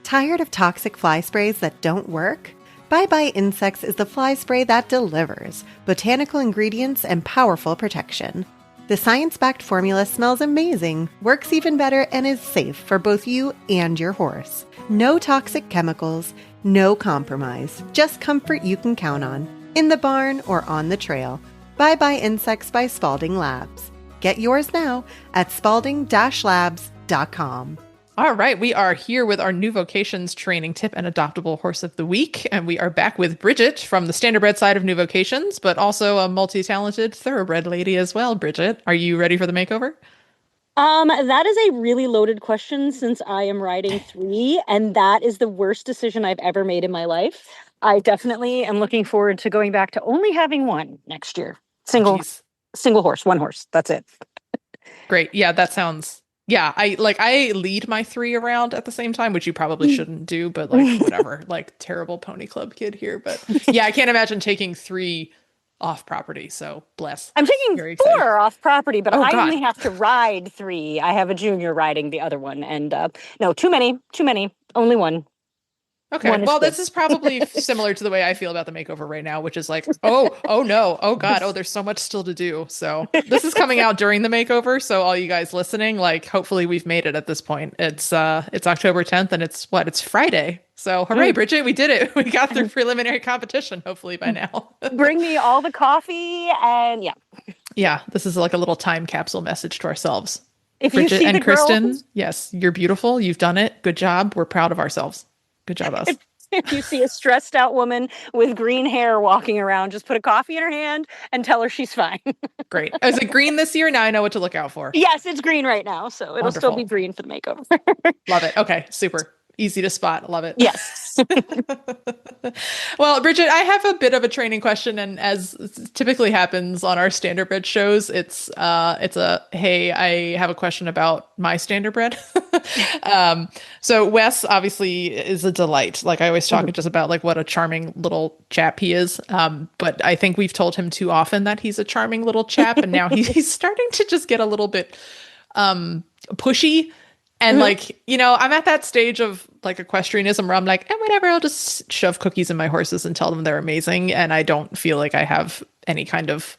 Tired of toxic fly sprays that don't work? Bye Bye Insects is the fly spray that delivers botanical ingredients and powerful protection. The science-backed formula smells amazing, works even better, and is safe for both you and your horse. No toxic chemicals, no compromise, just comfort you can count on. In the barn or on the trail. Bye Bye Insects by Spalding Labs. Get yours now at spalding-labs.com. All right, we are here with our new Vocations training tip and adoptable horse of the week, and we are back with Bridget from the standardbred side of New Vocations, but also a multi-talented thoroughbred lady as well. Bridget, are you ready for the makeover? That is a really loaded question since I am riding 3, and that is the worst decision I've ever made in my life. I definitely am looking forward to going back to only having 1 next year. Single horse, 1 horse. That's it. Great. Yeah, that sounds... Yeah, I lead my 3 around at the same time, which you probably shouldn't do, but like whatever, like terrible pony club kid here. But yeah, I can't imagine taking 3 off property. So bless. I'm taking 4 off property, but I only have to ride 3. I have a junior riding the other one, and no, too many. Only 1. Okay, well, this is probably similar to the way I feel about the makeover right now, which is like, oh no, oh God, oh, there's so much still to do. So this is coming out during the makeover. So all you guys listening, like, hopefully we've made it at this point. It's October 10th and it's Friday. So hooray, Bridget, we did it. We got through preliminary competition, hopefully by now. Bring me all the coffee and yeah. Yeah, this is like a little time capsule message to ourselves. If Bridget you see and the Kristen, girls, yes, you're beautiful. You've done it. Good job. We're proud of ourselves. Good job, us. If you see a stressed out woman with green hair walking around, just put a coffee in her hand and tell her she's fine. Great. Is it green this year? Now I know what to look out for. Yes, it's green right now, so it'll still be green for the makeover. Love it. Okay, super. Easy to spot. Love it. Yes. Well, Bridget, I have a bit of a training question, and as typically happens on our standardbred shows, it's a hey, I have a question about my standardbred. So Wes obviously is a delight. Like I always talk just about like what a charming little chap he is. But I think we've told him too often that he's a charming little chap, and now he's starting to just get a little bit pushy. And like, you know, I'm at that stage of like equestrianism where I'm like, whatever, I'll just shove cookies in my horses and tell them they're amazing. And I don't feel like I have any kind of,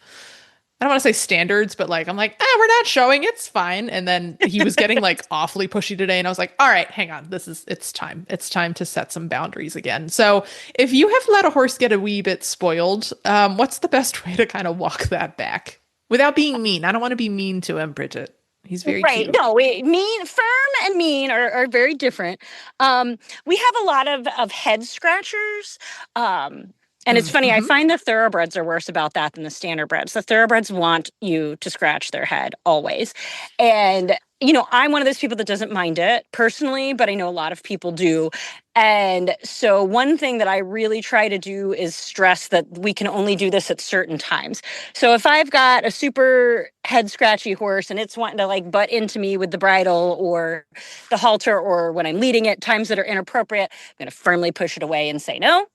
I don't want to say standards, but like, I'm like, we're not showing, it's fine. And then he was getting like awfully pushy today. And I was like, all right, hang on, it's time. It's time to set some boundaries again. So if you have let a horse get a wee bit spoiled, what's the best way to kind of walk that back without being mean? I don't want to be mean to him, Bridget. He's very cute. No, firm and mean are very different. We have a lot of head scratchers. And it's funny, I find the thoroughbreds are worse about that than the standardbreds. The thoroughbreds want you to scratch their head always. And, you know, I'm one of those people that doesn't mind it personally, but I know a lot of people do. And so one thing that I really try to do is stress that we can only do this at certain times. So if I've got a super head scratchy horse and it's wanting to like butt into me with the bridle or the halter, or when I'm leading it, times that are inappropriate, I'm going to firmly push it away and say no.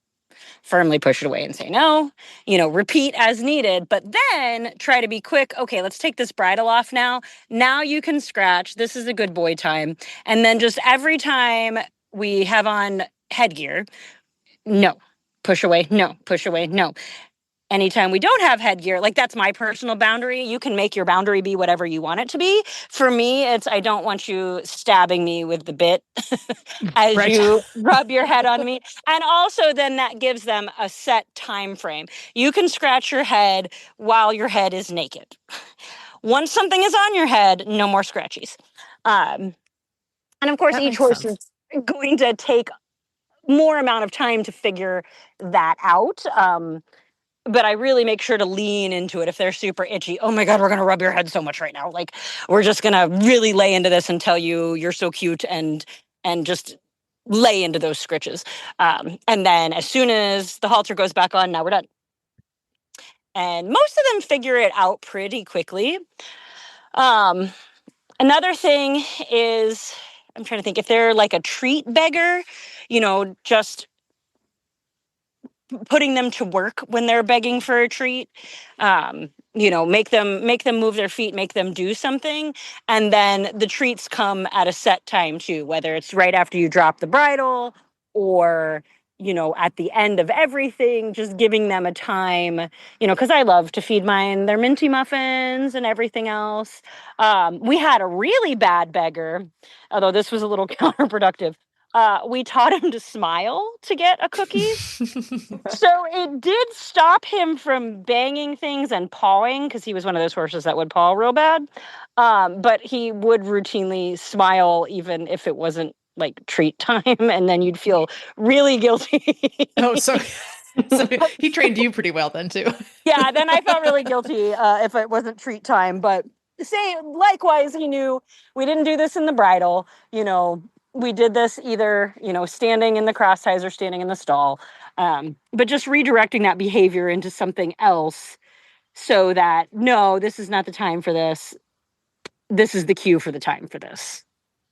Firmly push it away and say no, you know, repeat as needed, but then try to be quick. Okay, let's take this bridle off now. Now you can scratch. This is a good boy time. And then just every time we have on headgear, no, push away, no, push away, no. anytime we don't have headgear, like that's my personal boundary. You can make your boundary be whatever you want it to be. For me, it's I don't want you stabbing me with the bit as you rub your head on me. And also then that gives them a set time frame. You can scratch your head while your head is naked. Once something is on your head, no more scratchies. And of course, each horse is going to take more amount of time to figure that out. But I really make sure to lean into it if they're super itchy. Oh my God, we're going to rub your head so much right now. Like, we're just going to really lay into this and tell you you're so cute and just lay into those scritches. And then as soon as the halter goes back on, now we're done. And most of them figure it out pretty quickly. Another thing is, I'm trying to think, if they're like a treat beggar, just putting them to work when they're begging for a treat, make them move their feet, make them do something. And then the treats come at a set time too, whether it's right after you drop the bridle or, at the end of everything, just giving them a time, because I love to feed mine their minty muffins and everything else. We had a really bad beggar, although this was a little counterproductive. We taught him to smile to get a cookie. So it did stop him from banging things and pawing, because he was one of those horses that would paw real bad. But he would routinely smile even if it wasn't like treat time, and then you'd feel really guilty. So he trained you pretty well then too. Yeah, then I felt really guilty if it wasn't treat time. But likewise, he knew we didn't do this in the bridle. We did this either, standing in the cross ties or standing in the stall. But just redirecting that behavior into something else so that, no, this is not the time for this. This is the cue for the time for this.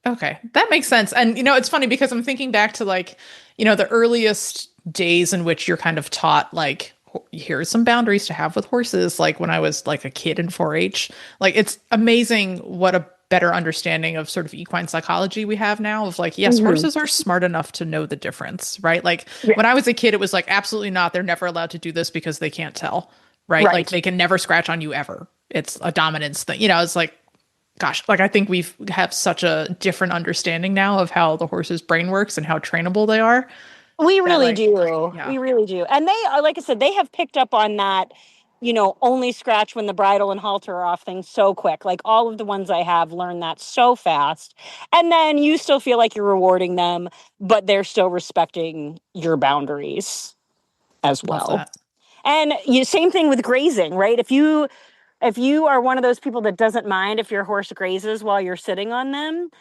Okay, that makes sense. And, it's funny because I'm thinking back to the earliest days in which you're kind of taught, like, here's some boundaries to have with horses. Like when I was like a kid in 4-H, like it's amazing what a better understanding of sort of equine psychology we have now of like, yes, horses are smart enough to know the difference, right? Like when I was a kid, it was like, absolutely not. They're never allowed to do this because they can't tell, right? Like they can never scratch on you ever. It's a dominance thing. It's like, gosh, like I think we have such a different understanding now of how the horse's brain works and how trainable they are. We really do. Yeah. We really do. And they, like I said, they have picked up on that, only scratch when the bridle and halter are off things so quick. Like all of the ones I have learned that so fast. And then you still feel like you're rewarding them, but they're still respecting your boundaries as well. And same thing with grazing, right? If you are one of those people that doesn't mind if your horse grazes while you're sitting on them,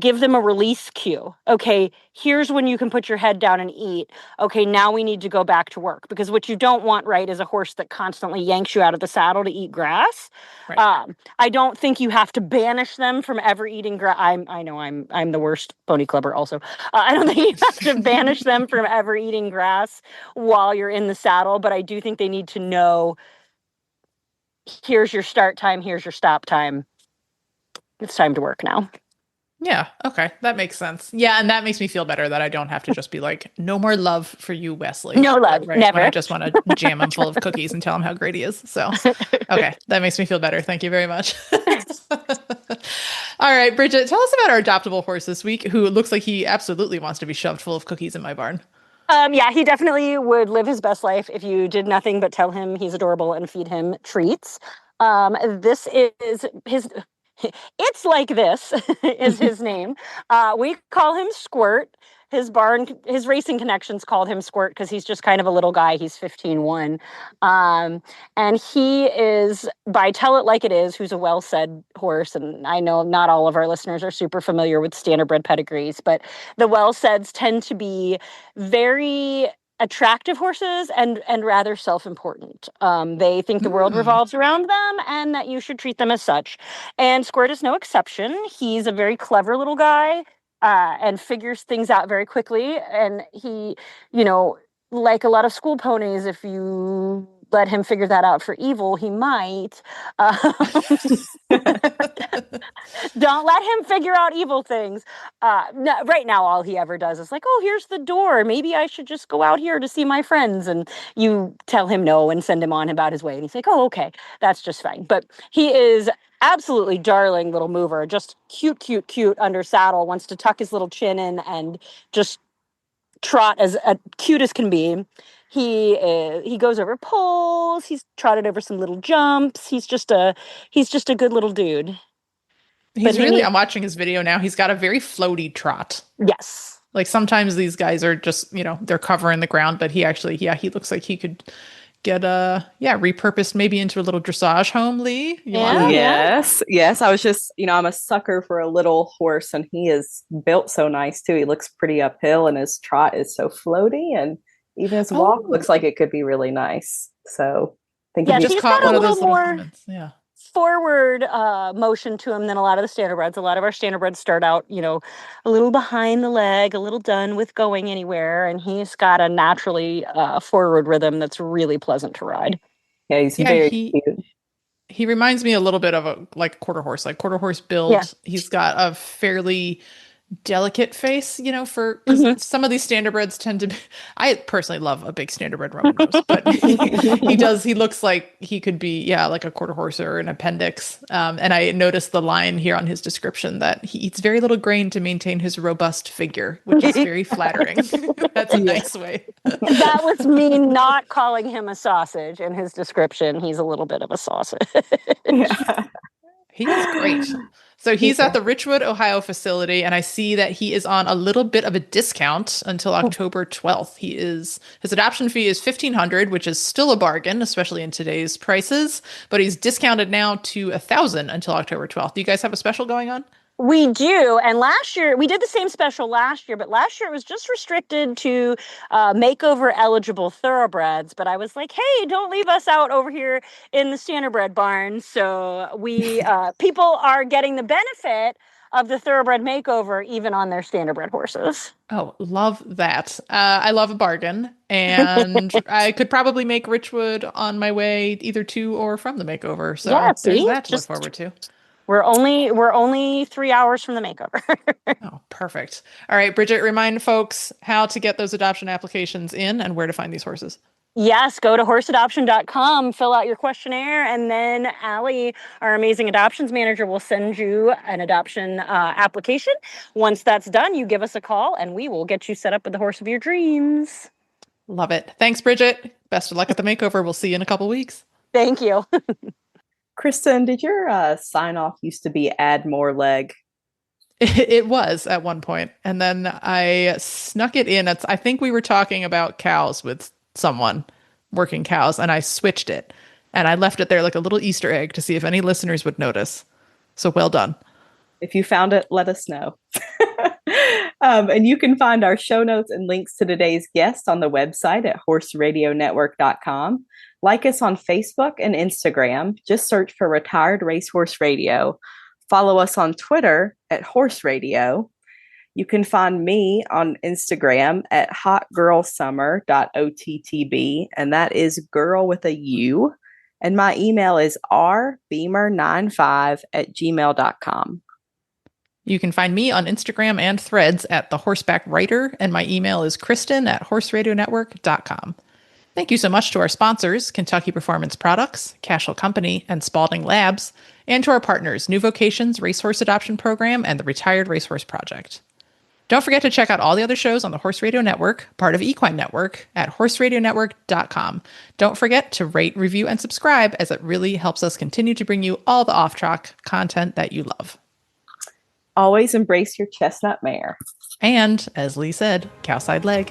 give them a release cue. Okay, here's when you can put your head down and eat. Okay, now we need to go back to work. Because what you don't want, right, is a horse that constantly yanks you out of the saddle to eat grass. Right. I don't think you have to banish them from ever eating grass. I know I'm the worst pony clubber also. I don't think you have to banish them from ever eating grass while you're in the saddle. But I do think they need to know, here's your start time, here's your stop time. It's time to work now. Yeah. Okay. That makes sense. Yeah. And that makes me feel better that I don't have to just be like, no more love for you, Wesley. No love. Right? Never. When I just want to jam him full of cookies and tell him how great he is. So, okay. That makes me feel better. Thank you very much. All right, Bridget, tell us about our adoptable horse this week, who looks like he absolutely wants to be shoved full of cookies in my barn. Yeah, he definitely would live his best life if you did nothing but tell him he's adorable and feed him treats. This is his... It's like this is his name. We call him Squirt. His racing connections called him Squirt because he's just kind of a little guy. He's 15-1. And he is, by Tell It Like It Is, who's a well-said horse. And I know not all of our listeners are super familiar with standardbred pedigrees, but the well-saids tend to be very attractive horses and rather self-important. They think the world revolves around them and that you should treat them as such. And Squirt is no exception. He's a very clever little guy and figures things out very quickly. And he, like a lot of school ponies, if you let him figure that out for evil, he might. Don't let him figure out evil things. No, right now, all he ever does is like, oh, here's the door. Maybe I should just go out here to see my friends. And you tell him no and send him on about his way. And he's like, oh, okay, that's just fine. But he is absolutely darling little mover, just cute, cute, cute under saddle, wants to tuck his little chin in and just trot as cute as can be. He goes over poles. He's trotted over some little jumps. He's just a good little dude. I'm watching his video now. He's got a very floaty trot. Yes. Like sometimes these guys are just, they're covering the ground, but he actually, he looks like he could get repurposed maybe into a little dressage home, Leigh. Yes. I was just, I'm a sucker for a little horse, and he is built so nice too. He looks pretty uphill, and his trot is so floaty, and even his walk looks like it could be really nice. So I think just caught one of those little moments. Yeah. Forward motion to him than a lot of the standardbreds. A lot of our standardbreds start out, a little behind the leg, a little done with going anywhere, and he's got a naturally forward rhythm that's really pleasant to ride. Yeah, he's very cute. He reminds me a little bit of a quarter horse build. Yeah. He's got a fairly delicate face, because some of these standardbreds tend to be, I personally love a big standardbred Roman nose, but he looks like he could be, like a quarter horse or an appendix. And I noticed the line here on his description that he eats very little grain to maintain his robust figure, which is very flattering. That's a nice way. That was me not calling him a sausage in his description. He's a little bit of a sausage. Yeah. He is great. So he's at the Richwood, Ohio facility, and I see that he is on a little bit of a discount until October 12th. His adoption fee is $1,500, which is still a bargain, especially in today's prices, but he's discounted now to $1,000 until October 12th. Do you guys have a special going on? We do. And last year, we did the same special last year, but last year it was just restricted to makeover eligible thoroughbreds. But I was like, hey, don't leave us out over here in the standardbred barn. So people are getting the benefit of the thoroughbred makeover even on their standardbred horses. Oh, love that. I love a bargain. And I could probably make Richwood on my way either to or from the makeover. So there's that to look forward to. We're only 3 hours from the makeover. Oh, perfect. All right, Bridget, remind folks how to get those adoption applications in and where to find these horses. Yes, go to horseadoption.com, fill out your questionnaire, and then Allie, our amazing adoptions manager, will send you an adoption application. Once that's done, you give us a call, and we will get you set up with the horse of your dreams. Love it. Thanks, Bridget. Best of luck at the makeover. We'll see you in a couple weeks. Thank you. Kristen, did your sign off used to be add more leg? It was at one point, and then I snuck it in. I think we were talking about cows with someone working cows, and I switched it, and I left it there like a little Easter egg to see if any listeners would notice. So well done. If you found it, let us know. And you can find our show notes and links to today's guest on the website at horseradionetwork.com. Like us on Facebook and Instagram. Just search for Retired Racehorse Radio. Follow us on Twitter at Horse Radio. You can find me on Instagram at hotgirlsummer.ottb, and that is girl with a U. And my email is rbeamer95@gmail.com. You can find me on Instagram and Threads at The Horseback Writer, and my email is kristen@horseradionetwork.com. Thank you so much to our sponsors, Kentucky Performance Products, Cashel Company, and Spalding Labs, and to our partners, New Vocations Racehorse Adoption Program and the Retired Racehorse Project. Don't forget to check out all the other shows on the Horse Radio Network, part of Equine Network, at horseradionetwork.com. Don't forget to rate, review, and subscribe, as it really helps us continue to bring you all the off-track content that you love. Always embrace your chestnut mare. And, as Leigh said, cowside leg.